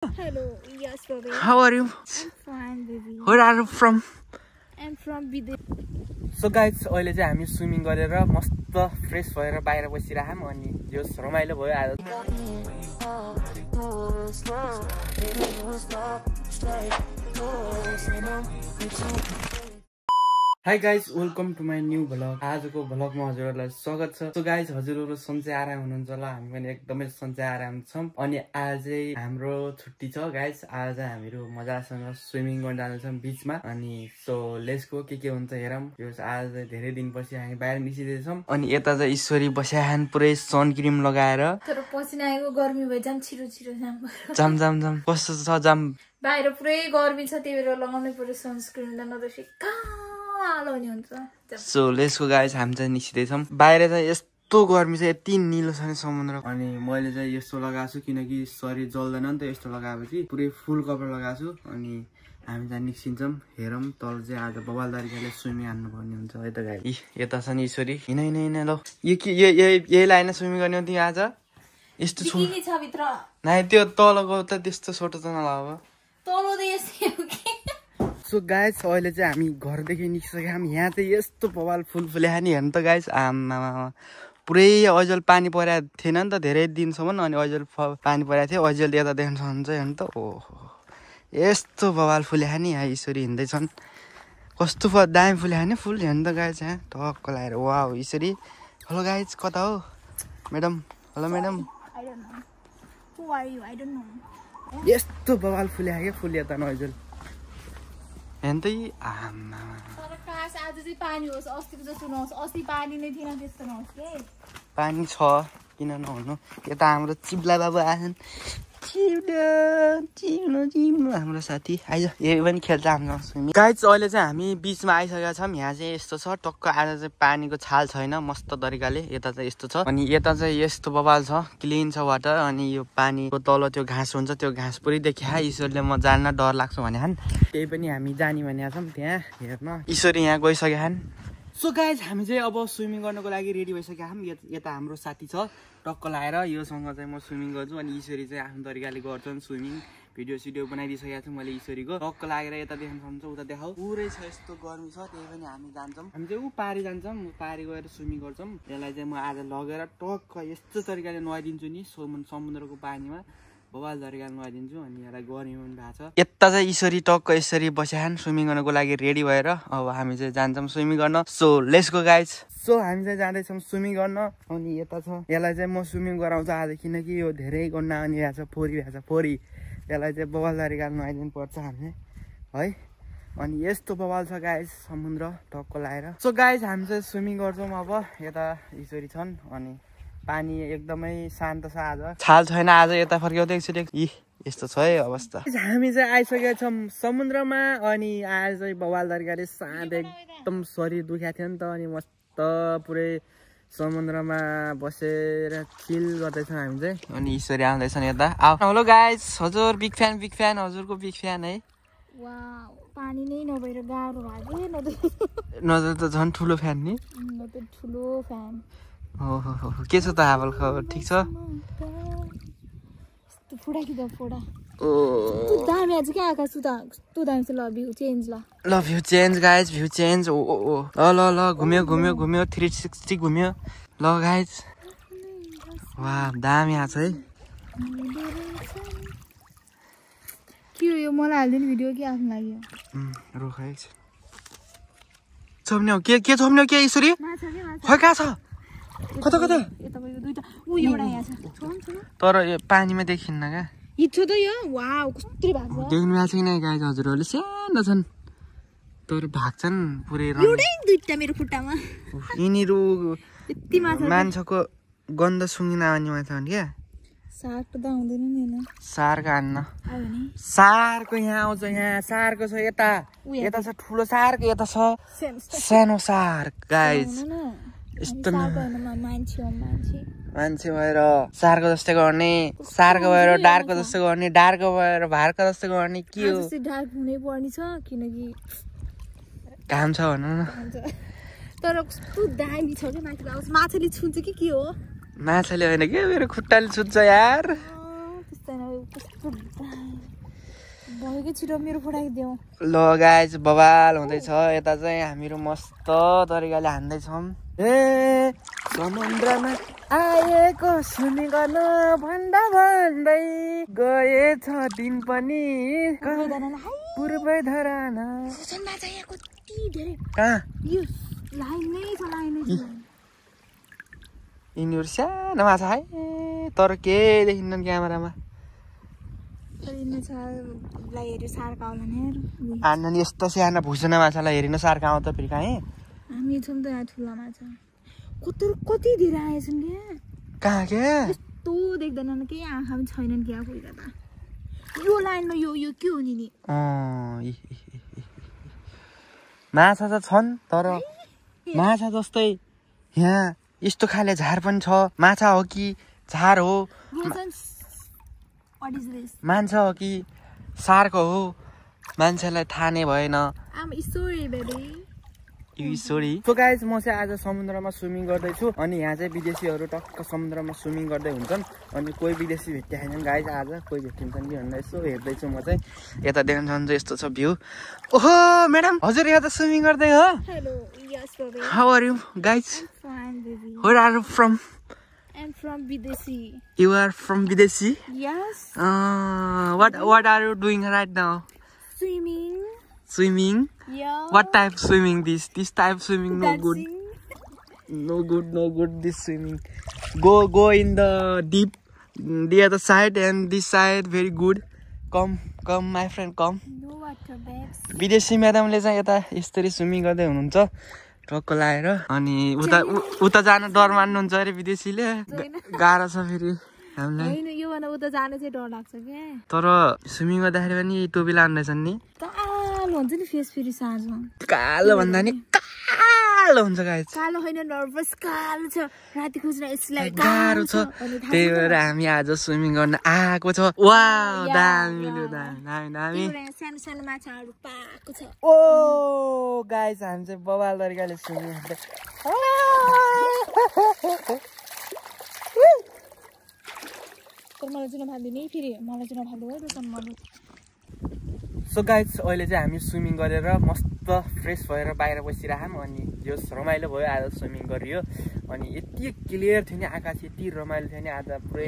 Hello, yes, Bobby. How are you? I'm fine, baby. Where are you from? I'm from Bidar. So guys, अहिले चाहिँ हामी swimming गरेर मस्त fresh भएर बाहिर बसिराखौँ अनि यो रमाइलो भयो आज। Hi guys, welcome to my new vlog. आजको भ्लगमा हजुरहरुलाई स्वागत छ। सो गाइस, हजुरहरु सन्चै आराम हुनुहुन्छ होला, हामी पनि एकदमै सन्चै आराम छौं। अनि आज चाहिँ हाम्रो छुट्टी छ गाइस। आज हामीहरु मजासँग स्विमिङ गर्न जान्छौं बीचमा। अनि सो लेट्स गो, के हुन्छ हेरौं। यो आज धेरै दिनपछि हामी बाहिर निस्किदै छौं। अनि यता चाहिँ ईश्वरी बस्याहान पुरै सनक्रिम लगाएर। तर पसिना आएको गर्मी भए जाम छिटो जाम जाम जाम कस्तो छ जाम। बाहिर पुरै गर्मी छ, त्यही भएर लगाउनै पर्यो sunscreen. So let's go guys, हामी चाहिँ निस्किदैछौं। बाहिर चाहिँ यस्तो गर्मी छ, यति निलो छ नि समुद्र। अनि मैले चाहिँ यस्तो लगाएको छु किनकि शरीर जल्दैन नि त यस्तो लगाएपछि। पुरै फुल कपडा लगाएको छु। अनि हामी चाहिँ निस्किन्छौं। हेरौं तल चाहिँ आज बवाल तरिकाले स्विमिङ हान्नु पर्ने हुन्छ है त गाइस। यता छ नि ईश्वरी, हिँड ल। यो के यही लाइन स्विमिङ गर्ने हो तिमी आज? यस्तो छ भित्र। नाइ त्यो तलको त त्यस्तो छोटो त नलाग। तलो त यस्तै हो के। सो गाइस, अहिले चाहिँ हामी घरदेखि निस्किसक्यौँ। हामी यहाँ चाहिँ यस्तो बवाल फुल फुल्या नि हेर्नु त गाइस। आमा पुरै अइजल पानी परेको थिएन नि त धेरै दिनसम्म। अनि अइजल पानी परेको थियो। अइजल यता देख्न सक्नुहुन्छ हेर्नु त। ओहो, यस्तो बवाल फुल्या नि यहाँ ईश्वरी हिँड्दैछन्। कस्तो दामी फुल्या नि फुल हेर्नु त गाइस। यहाँ टक्क लगाएर वाउ ईश्वरी। हेलो गाइस, कता हो म्याडम? Hello madam. यस्तो बवाल फुल्या के फुल यता नअइजल हेर्नु त। आमा तर काश आज चाहिँ पानी होस्, अस्तिको जस्तो नहोस्। अस्ति पानी नै थिएन, त्यस्तो नहोस् के। पानी छ किन नहुनु। यता हाम्रो चिब्ला बाबु आछन्। चिब्लो हाम्रो साथी आइज, यो पनि खेल्छ हामीसँग स्विमिङ। गाइस, अहिले चाहिँ हामी बीचमा आइसकेका छौँ। यहाँ चाहिँ यस्तो छ टक्क। आज चाहिँ पानीको छाल छैन मस्त तरिकाले। यता चाहिँ यस्तो छ। अनि यता चाहिँ यस्तो बवाल छ, क्लिन छ वाटर। अनि यो पानीको तल त्यो घाँस हुन्छ, त्यो घाँस पुरै देखिया। ईश्वरले म जान्न डर लाग्छ भने त्यही पनि हामी जाने भनेका छौँ त्यहाँ हेर्न। ईश्वरी यहाँ गइसकेका छन्। सो गाइज, हामी चाहिँ अब स्विमिङ गर्नको लागि रेडी भइसकेका छौँ। यता हाम्रो साथी छ टक्क लाएर, योसँग चाहिँ म स्विमिङ गर्छु। अनि ईश्वरी चाहिँ आफ्नो तरिकाले गर्छन् स्विमिङ। भिडियो सिडियो बनाइदिइसकेको छु मैले ईश्वरीको। टक्क लागेर यता देख्न सक्नुहुन्छ, उता देखाऊ। पुरै छ यस्तो गर्मी छ, त्यही पनि हामी जान्छौँ। हामी चाहिँ पारी जान्छौँ, पारी गएर स्विमिङ गर्छौँ। यसलाई चाहिँ म आज लगेर टक्क यस्तो तरिकाले नुहाइदिन्छु नि समुद्रको पानीमा। बवाल तरिकाले नुहाइदिन्छु। अनि यसलाई गर्मी पनि भएको छ। यता चाहिँ ईश्वरी टक्क यसरी बस्याहान स्विमिङ गर्नको लागि रेडी भएर। अब हामी चाहिँ जान्छौँ स्विमिङ गर्न। So let's go guys. So हामी चाहिँ जाँदैछौँ स्विमिङ गर्न। अनि यता छ, यसलाई चाहिँ म स्विमिङ गराउँछु आज किनकि यो धेरै गर्न अनि भएको छ, फोरी भएको छ फोरी। यसलाई चाहिँ बवाल तरिकाले नुहाइदिनु पर्छ हामीले है। अनि यस्तो बवाल छ गाइज समुद्र टक्क लाएर। सो गाइज, हामी चाहिँ स्विमिङ गर्छौँ अब। यता ईश्वरी छन्। अनि पानी एकदमै शान्त छ आज, छाल छैन आज। यता फर्काउँदै एकचोटि यस्तो छ है अवस्था। हामी चाहिँ आइसकेका छौँ समुद्रमा। अनि आज चाहिँ बवाल तरिकाले शान्त एकदम शरीर दुखेको थियो नि त। अनि मस्त पुरै समुद्रमा बसेर चिल गर्दैछौँ हामी चाहिँ। अनि ईश्वरी आउँदैछन् यता। हेलो गाइज, हजुर बिग फ्यान हजुरको बिग फ्यान है। पानी नै नभएर गाह्रो भयो। नजर त झन् ठुलो फ्यान नि। ठुलो फ्यान हो के छ त हाल खबर? ठिक छ? ल view change guys, view change. ल घुम्यो 360 घुम्यो। ल गाइज, वाह दामी आछ है। के हो यो? मलाई हाल्दिनु भिडियो के आफ्नो लागि? रोक है छोप्ने हो के छोप्ने हो के ईश्वरी? खै कहाँ छ? कता तर यो पानीमा देखिन्न क्या। देख्नु भएको छैन गाइज, हजुरहरूले सानो छन् तर भाग्छन् पुरै। मेरो खुट्टामा यिनीहरू मान्छेको गन्ध सुँगिन आउने माछा हुन् क्या। सार्क हान्न। सार्क यहाँ आउँछ, यहाँ सार्क छ। यता छ ठुलो सार्क, यता छ सानो सार्क गाइज। यस्तो मान्छे भएर सार्क जस्तै गर्ने, सार्क भएर डार्क जस्तो गर्ने, डार्क भएर भार्क जस्तो गर्ने। के हो काम छ भन न। तर कस्तो दामी छ के माछाले छुन्छ कि के हो? माछाले होइन के मेरो खुट्टाले छुन्छ यार। देख्दैन कस्तो भएकै छिटो मेरो फुटाइदियो ल गाइज बवाल हुँदैछ यता चाहिँ हामीहरू मस्त तरिकाले हान्दैछौँ ए समुद्रमा आएको स्विमिङ गर्न भन्दा भन्दै गएछ दिन पनि पूर्वै धराना कहाँ यिनीहरू सानो माछा है तर केही देखिन्न क्यामेरामा हान्न नि यस्तो सानो भुसुना माछालाई हेरिन सार्का आउँछ फेरि कहाँ हामी छौँ त यहाँ ठुला माछा कति धेरै आएछन् क्या कहाँ क्या यस्तो देख्दैनन् केही आँखा पनि छैनन् क्या कोही त यो लाइनमा यो के हो नि माछा त छन् तर माछा जस्तै यहाँ यस्तो खाले झार पनि छ माछा हो कि झार हो मान्छे हो कि सार्क हो मान्छेलाई थाहा नै भएन सो गाइज म चाहिँ आज समुद्रमा स्विमिङ गर्दैछु अनि यहाँ चाहिँ विदेशीहरू टक्क समुद्रमा स्विमिङ गर्दै हुन्छन् अनि कोही विदेशी भेट्टाएनन् गाइज आज कोही भेटिन्छन् कि भनेर यसो हेर्दैछु म चाहिँ यता देख्न सक्नुहुन्छ यस्तो छ भ्यू ओहो म्याडम हजुर यहाँ त स्विमिङ गर्दै हो how are you guys where are you from I'm from Videshi. You are from Videshi? Yes. What are you doing right now? Swimming. Swimming? Yeah. What type swimming this? This type swimming no Dancing. good. No good this swimming. Go in the deep the other side and this side very good. Come my friend come. No water bags. विदेशी म्याडमले चाहिँ यता यसरी swimming गर्दै हुनुहुन्छ टक्क लाएर अनि उता जान डर मान्नुहुन्छ अरे विदेशीले गाह्रो छ फेरि हामीलाई उता जान चाहिँ डर लाग्छ क्या तर स्विमिङ गर्दाखेरि पनि टोपी लाउँदैछन् नि कालो हुन्छ नि फेस फेरि साँझमा कालो भन्दा नि कालो हुन्छ गाइस कालो होइन नर्भस कालो छ राति खोज्न यसलाई गाह्रो छ त्यही भएर हामी आज स्विमिङ गर्न आएको छ वाउ दामी सानो सानो माछाहरू पाएको छ ओ गाइस हामी चाहिँ बवाल तरिकाले स्विमिङ गर्दै मलाई चाहिँ नफाल्दिने फेरि मलाई चाहिँ नफाल्नु है मलाई सो गाइज अहिले चाहिँ हामी स्विमिङ गरेर मस्त फ्रेस भएर बाहिर बसिरहेछौँ अनि जो रमाइलो भयो आज स्विमिङ गरियो अनि यति क्लियर थियो नि आकाश यति रमाइलो थियो नि आज पुरै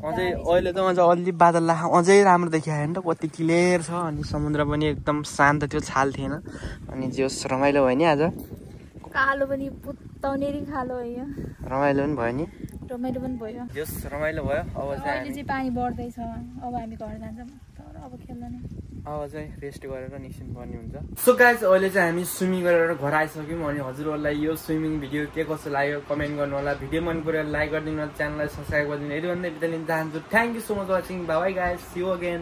अझै अहिले त अझ अलि बादल लाख अझै राम्रो देखिआयो नि त कति क्लियर छ अनि समुद्र पनि एकदम शान्त थियो छाल थिएन अनि जोस रमाइलो भयो नि आज कालो पनि पुत्ताउने खालो भयो रमाइलो पनि भयो नि रमाइलो पनि भयो जोस रमाइलो भयो अब चाहिँ पानी बढ्दैछ अब हामी घर जान्छौँ तर अब खेल्दैन अब चाहिँ रेस्ट गरेर निस्किनु पर्ने हुन्छ सो गाइज अहिले चाहिँ हामी स्विमिङ गरेर घर आइसक्यौँ अनि हजुरहरूलाई यो स्विमिङ भिडियो के कस्तो लाग्यो कमेन्ट गर्नु होला भिडियो मन पऱ्यो लाइक गरिदिनु होला च्यानललाई सब्सक्राइब गरिदिनु यति भन्दै बिदा लिन चाहन्छु thank you so much watching bye guys see you again